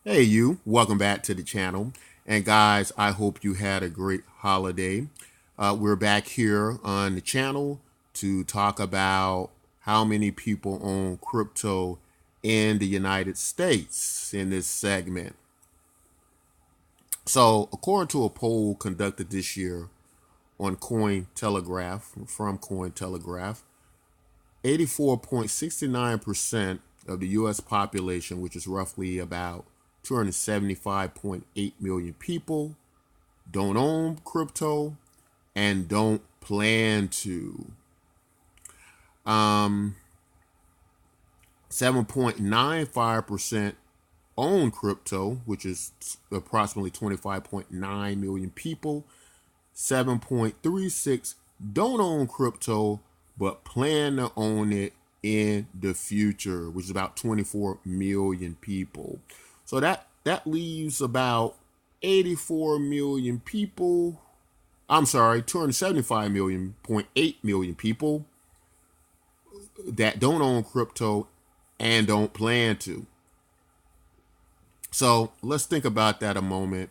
Hey, you, welcome back to the channel. And guys, I hope you had a great holiday. We're back here on the channel to talk about how many people own crypto in the United States in this segment. So, according to a poll conducted this year on Cointelegraph, from Cointelegraph, 84.69% of the US population, which is roughly about 275.8 million people, don't own crypto and don't plan to. Um, 7.95% own crypto, which is approximately 25.9 million people. 7.36 don't own crypto but plan to own it in the future, which is about 24 million people. So that leaves about 84 million people. I'm sorry, 275 million, 0.8 million people that don't own crypto and don't plan to. So let's think about that a moment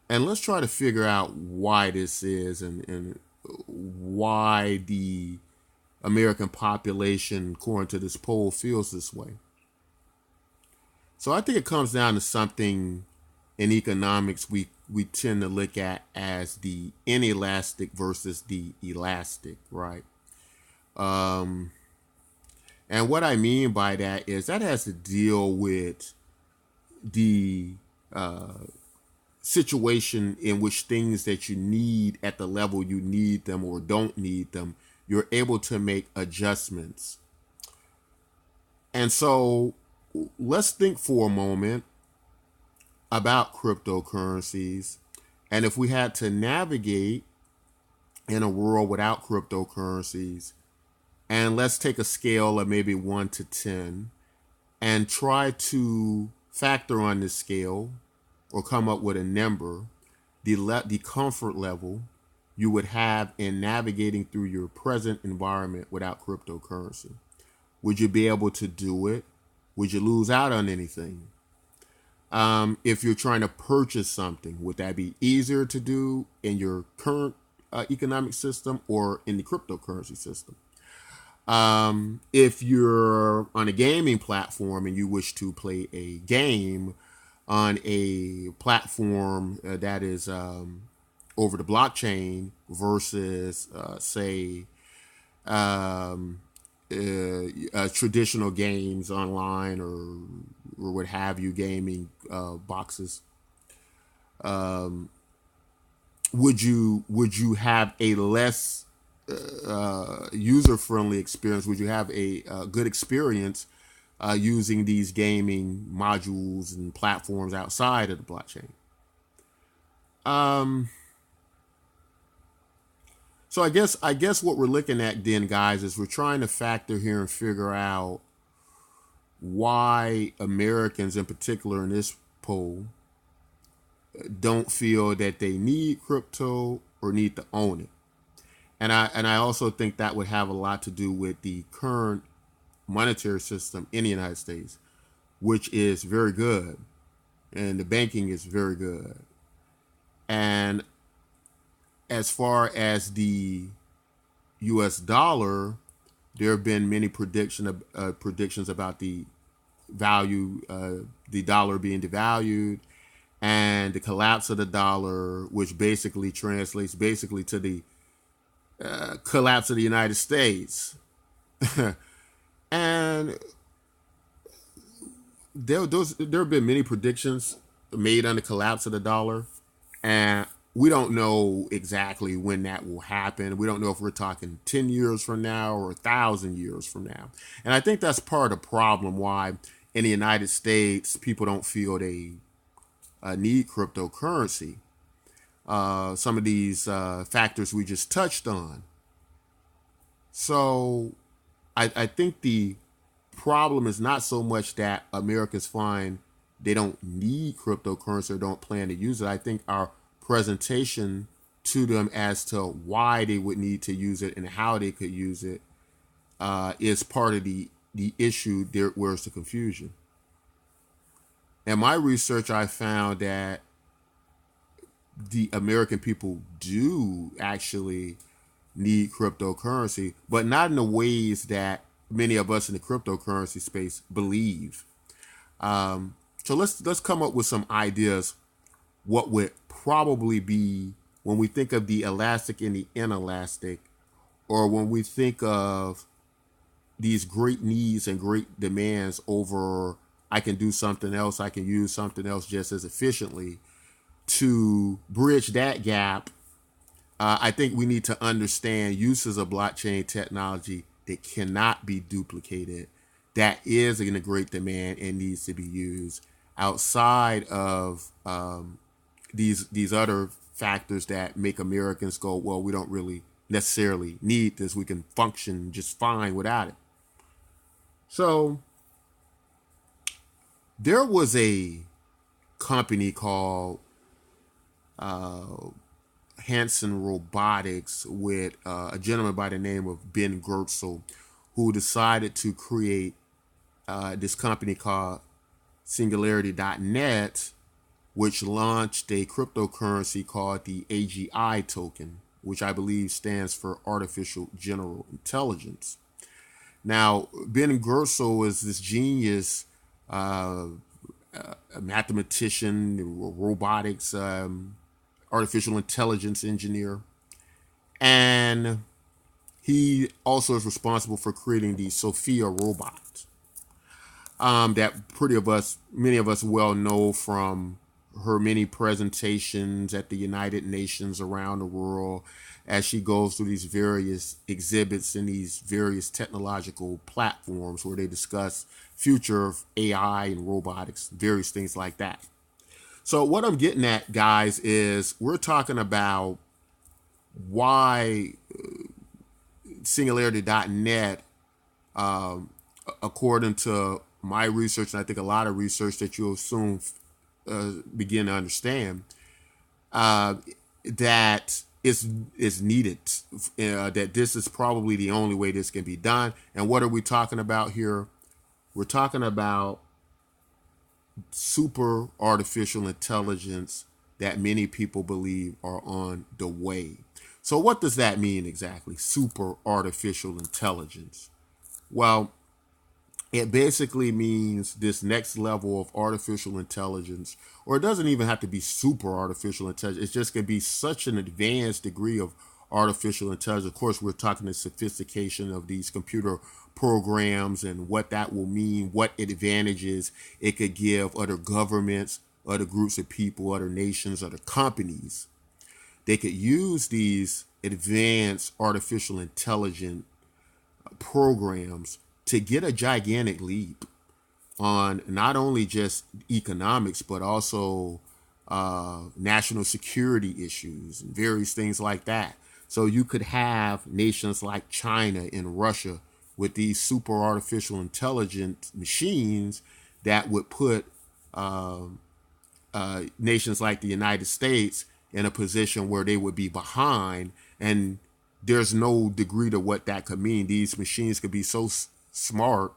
and let's try to figure out why this is and why the American population, according to this poll, feels this way. So I think it comes down to something in economics we tend to look at as the inelastic versus the elastic, right? Um, and what I mean by that is that has to deal with the situation in which things that you need at the level you need them or don't need them, you're able to make adjustments. And so let's think for a moment about cryptocurrencies. And if we had to navigate in a world without cryptocurrencies, and let's take a scale of maybe 1 to 10 and try to factor on this scale or come up with a number, the comfort level you would have in navigating through your present environment without cryptocurrency. Would you be able to do it? Would you lose out on anything? If you're trying to purchase something, would that be easier to do in your current economic system or in the cryptocurrency system? If you're on a gaming platform and you wish to play a game on a platform that is over the blockchain versus, say, um, traditional games online or what have you, gaming boxes, would you have a less user friendly experience? Would you have a good experience using these gaming modules and platforms outside of the blockchain? Um, so I guess what we're looking at then, guys, is we're trying to factor here and figure out why Americans, in particular in this poll, don't feel that they need crypto or need to own it. And I also think that would have a lot to do with the current monetary system in the United States, which is very good, and the banking is very good. And as far as the U.S. dollar, there have been many predictions about the dollar being devalued, and the collapse of the dollar, which basically translates basically to the collapse of the United States. And there have been many predictions made on the collapse of the dollar, and we don't know exactly when that will happen. We don't know if we're talking 10 years from now or 1,000 years from now. And I think that's part of the problem why in the United States people don't feel they need cryptocurrency. Some of these factors we just touched on. So I think the problem is not so much that Americans find they don't need cryptocurrency or don't plan to use it. I think our presentation to them as to why they would need to use it and how they could use it is part of the issue. There, where's the confusion? In my research, I found that the American people do actually need cryptocurrency, but not in the ways that many of us in the cryptocurrency space believe. So let's come up with some ideas. What would probably be when we think of the elastic and the inelastic, or when we think of these great needs and great demands over I can do something else, I can use something else just as efficiently. To bridge that gap, I think we need to understand uses of blockchain technology that cannot be duplicated, that is in a great demand and needs to be used outside of these other factors that make Americans go, well, we don't really necessarily need this. We can function just fine without it. So there was a company called Hanson Robotics with a gentleman by the name of Ben Goertzel, who decided to create this company called Singularity.net, which launched a cryptocurrency called the AGI token, which I believe stands for Artificial General Intelligence. Now, Ben Goertzel is this genius, a mathematician, robotics, artificial intelligence engineer, and he also is responsible for creating the Sophia robot that many of us well know from her many presentations at the United Nations around the world as she goes through these various exhibits in these various technological platforms where they discuss future of AI and robotics, various things like that. So what I'm getting at, guys, is we're talking about why Singularity.net, according to my research, and I think a lot of research that you'll soon begin to understand, that is needed, that this is probably the only way this can be done. And what are we talking about here? We're talking about super artificial intelligence that many people believe are on the way. So what does that mean exactly? Super artificial intelligence. Well, it basically means this next level of artificial intelligence, or it doesn't even have to be super artificial intelligence. It just can be such an advanced degree of artificial intelligence. Of course, we're talking the sophistication of these computer programs and what that will mean, what advantages it could give other governments, other groups of people, other nations, other companies. They could use these advanced artificial intelligence programs to get a gigantic leap on not only just economics, but also national security issues and various things like that. So you could have nations like China and Russia with these super artificial intelligence machines that would put nations like the United States in a position where they would be behind. And there's no degree to what that could mean. These machines could be so smart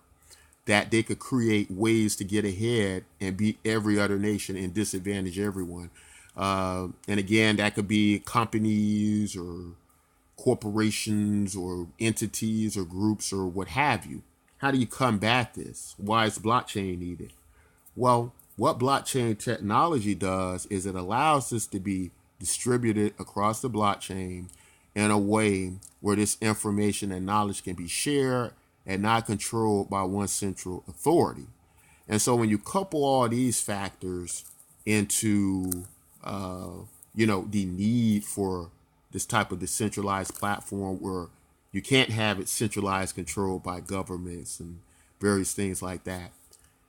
that they could create ways to get ahead and beat every other nation and disadvantage everyone. And again, that could be companies or corporations or entities or groups or what have you. How do you combat this? Why is blockchain needed? Well, what blockchain technology does is it allows this to be distributed across the blockchain in a way where this information and knowledge can be shared and not controlled by one central authority. And so when you couple all these factors into, the need for this type of decentralized platform where you can't have it centralized, controlled by governments and various things like that,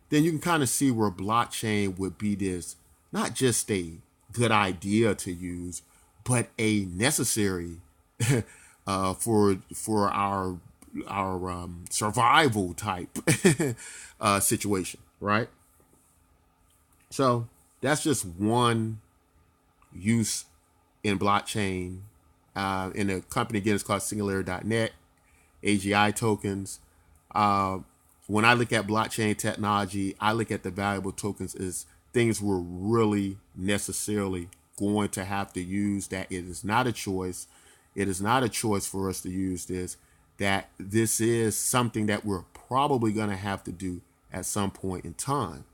then you can kind of see where blockchain would be this, not just a good idea to use, but a necessary for our survival type situation, right? So that's just one use in blockchain. And the company again is called Singularity.net, AGI tokens. When I look at blockchain technology, I look at the valuable tokens as things we're really necessarily going to have to use, that it is not a choice. It is not a choice for us to use this, that this is something that we're probably going to have to do at some point in time.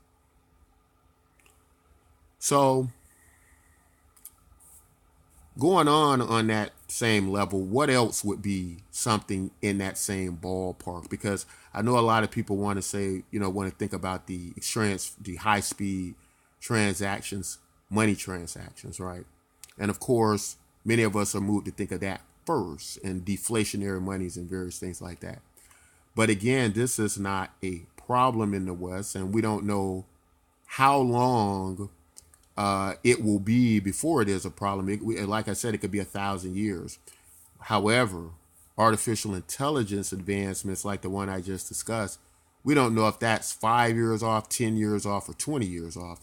So going on that same level, what else would be something in that same ballpark? Because I know a lot of people want to say, want to think about the high speed transactions, money transactions, right? And of course, many of us are moved to think of that first, and deflationary monies and various things like that. But again, this is not a problem in the West, and we don't know how long it will be before it is a problem. Like I said, it could be 1,000 years. However, artificial intelligence advancements like the one I just discussed, we don't know if that's 5 years off, 10 years off, or 20 years off.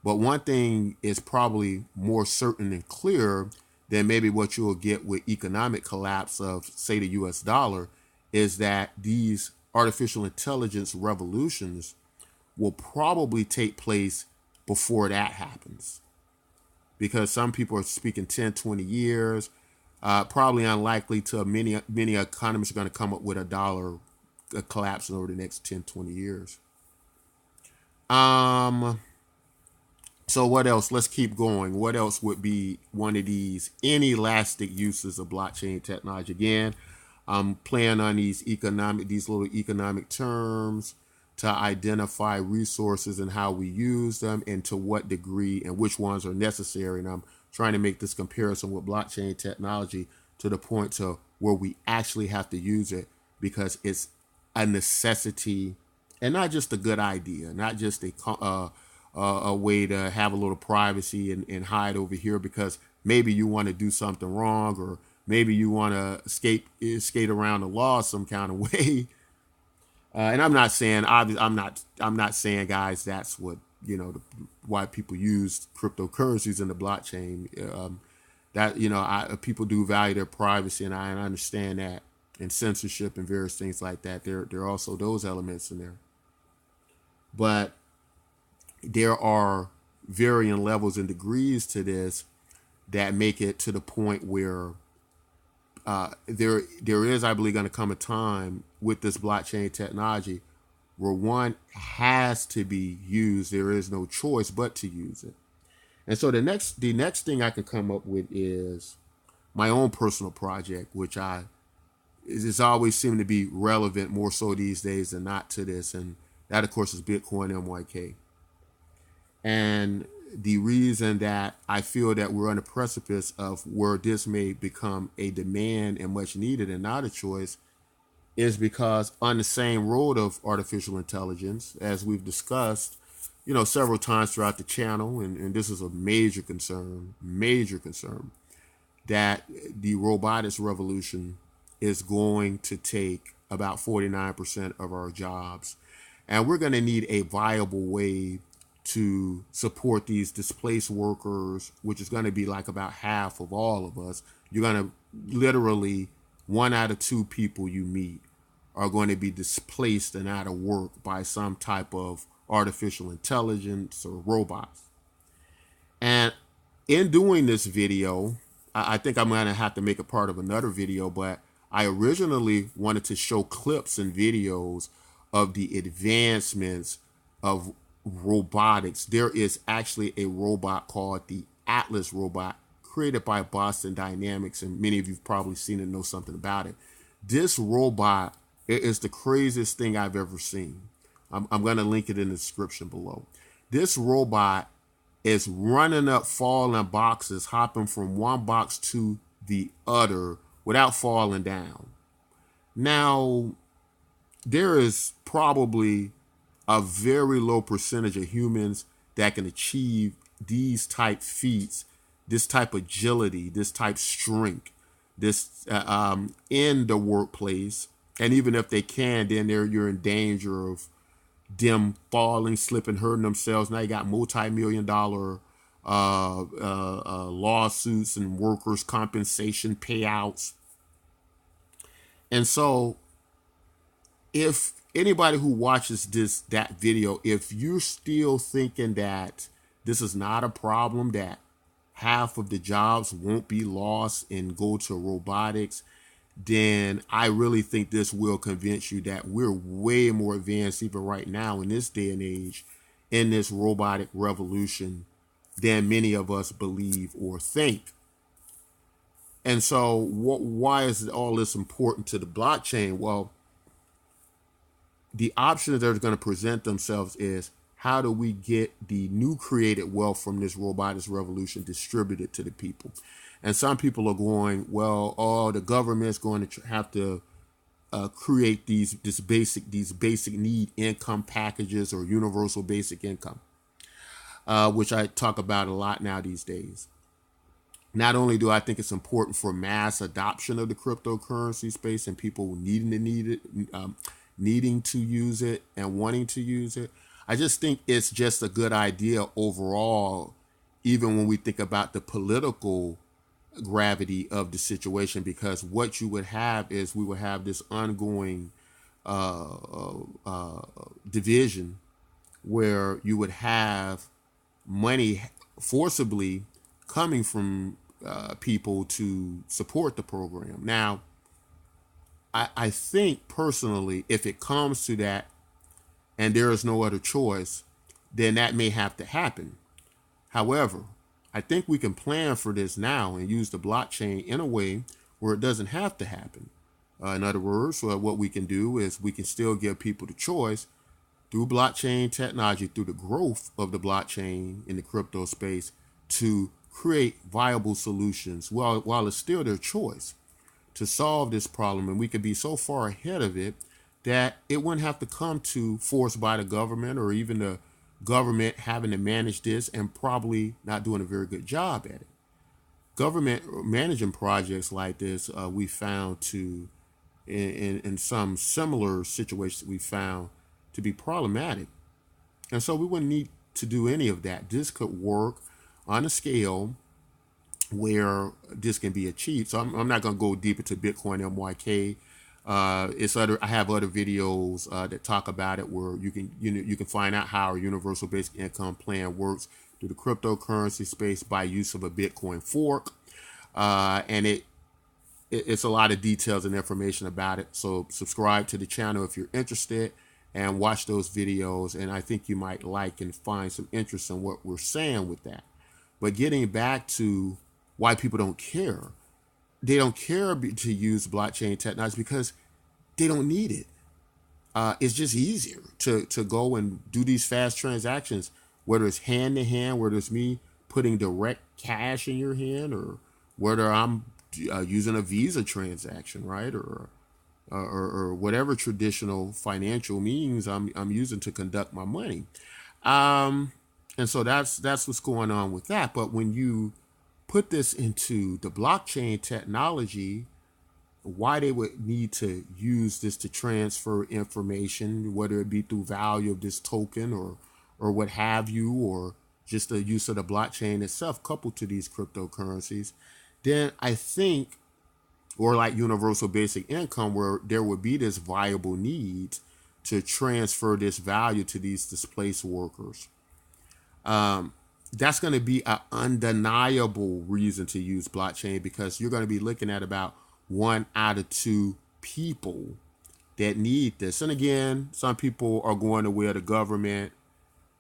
But one thing is probably more certain and clear than maybe what you'll get with economic collapse of, say, the US dollar, is that these artificial intelligence revolutions will probably take place before that happens. Because some people are speaking 10, 20 years, probably unlikely to many economists are going to come up with a dollar collapsing over the next 10, 20 years. So what else? Let's keep going. What else would be one of these inelastic uses of blockchain technology? Again, I'm playing on these little economic terms to identify resources and how we use them and to what degree and which ones are necessary. And I'm trying to make this comparison with blockchain technology to the point to where we actually have to use it because it's a necessity and not just a good idea, not just a way to have a little privacy and hide over here because maybe you want to do something wrong, or maybe you want to skate around the law some kind of way. And I'm not saying, I'm not saying, guys, that's what why people use cryptocurrencies in the blockchain. That people do value their privacy, and I understand that, and censorship and various things like that. There are also those elements in there, but there are varying levels and degrees to this that make it to the point where there is, I believe, going to come a time with this blockchain technology where one has to be used. There is no choice but to use it. And so the next thing I can come up with is my own personal project, which is always seeming to be relevant more so these days than not to this. And that, of course, is Bitcoin MYK. And the reason that I feel that we're on the precipice of where this may become a demand and much needed and not a choice is because on the same road of artificial intelligence, as we've discussed, several times throughout the channel, and this is a major concern, that the robotics revolution is going to take about 49% of our jobs. And we're going to need a viable way to support these displaced workers, which is going to be like about half of all of us. You're going to literally 1 out of 2 people you meet are going to be displaced and out of work by some type of artificial intelligence or robots. And in doing this video, I think I'm going to have to make it part of another video, but I originally wanted to show clips and videos of the advancements of robotics. There is actually a robot called the Atlas robot created by Boston Dynamics, and many of you've probably seen it and know something about it. This robot is the craziest thing I've ever seen. I'm going to link it in the description below. This robot is running up falling boxes, hopping from one box to the other without falling down. Now, there is probably a very low percentage of humans that can achieve these type feats, this type agility, this type strength, this in the workplace. And even if they can, then you're in danger of them falling, slipping, hurting themselves. Now you got multi-million-dollar lawsuits and workers' compensation payouts. And so if anybody who watches that video, if you're still thinking that this is not a problem, that half of the jobs won't be lost and go to robotics, then I really think this will convince you that we're way more advanced even right now in this day and age in this robotic revolution than many of us believe or think. And so why is all this important to the blockchain? Well, the options that are going to present themselves is, how do we get the new created wealth from this robotics revolution distributed to the people? And some people are going, well, the government's going to have to create these basic need income packages or universal basic income, which I talk about a lot now these days. Not only do I think it's important for mass adoption of the cryptocurrency space and people needing to use it and wanting to use it, I just think it's just a good idea overall, even when we think about the political gravity of the situation, because what you would have is we would have this ongoing division where you would have money forcibly coming from people to support the program. Now, I think personally, if it comes to that and there is no other choice, then that may have to happen. However, I think we can plan for this now and use the blockchain in a way where it doesn't have to happen. In other words, what we can do is we can still give people the choice through blockchain technology, through the growth of the blockchain in the crypto space, to create viable solutions while it's still their choice to solve this problem. And we could be so far ahead of it that it wouldn't have to come to force by the government, or even the government having to manage this and probably not doing a very good job at it. Government managing projects like this, we found to, in some similar situations, we found to be problematic. And so we wouldn't need to do any of that. This could work on a scale where this can be achieved. So I'm not going to go deep into Bitcoin MYK. I have other videos that talk about it, where you can find out how a universal basic income plan works through the cryptocurrency space by use of a Bitcoin fork, and it's a lot of details and information about it. So subscribe to the channel if you're interested and watch those videos, and I think you might like and find some interest in what we're saying with that. But getting back to why people don't care. They don't care to use blockchain technology because they don't need it. It's just easier to go and do these fast transactions, whether it's hand to hand, whether it's me putting direct cash in your hand, or whether I'm using a Visa transaction, right? Or whatever traditional financial means I'm using to conduct my money. And so that's what's going on with that. But when you put this into the blockchain technology, why they would need to use this to transfer information, whether it be through value of this token or what have you, or just the use of the blockchain itself coupled to these cryptocurrencies, then I think, or like universal basic income, where there would be this viable need to transfer this value to these displaced workers. That's going to be an undeniable reason to use blockchain, because you're going to be looking at about 1 out of 2 people that need this. And again, some people are going the way of the government.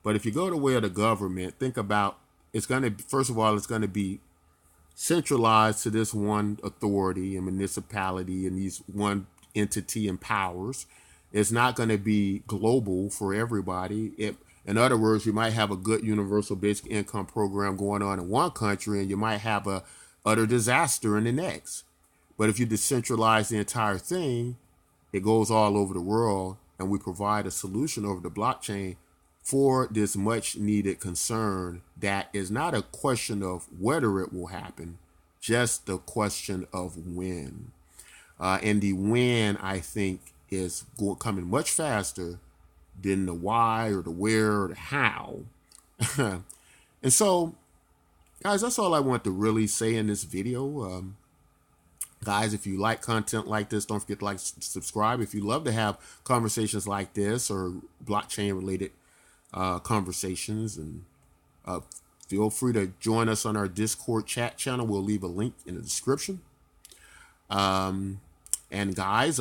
But if you go the way of the government, think about, first of all, it's going to be centralized to this one authority and municipality and these one entity and powers. It's not going to be global for everybody. In other words, you might have a good universal basic income program going on in one country, and you might have a utter disaster in the next. But if you decentralize the entire thing, it goes all over the world, and we provide a solution over the blockchain for this much needed concern that is not a question of whether it will happen, just the question of when. And the when, I think, is coming much faster than the why or the where or the how. And so, guys, that's all I want to really say in this video. Guys, if you like content like this, don't forget to like, subscribe. If you love to have conversations like this or blockchain related conversations, and uh, feel free to join us on our Discord chat channel. We'll leave a link in the description. And guys,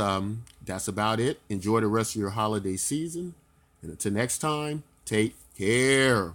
that's about it. Enjoy the rest of your holiday season. And until next time, take care.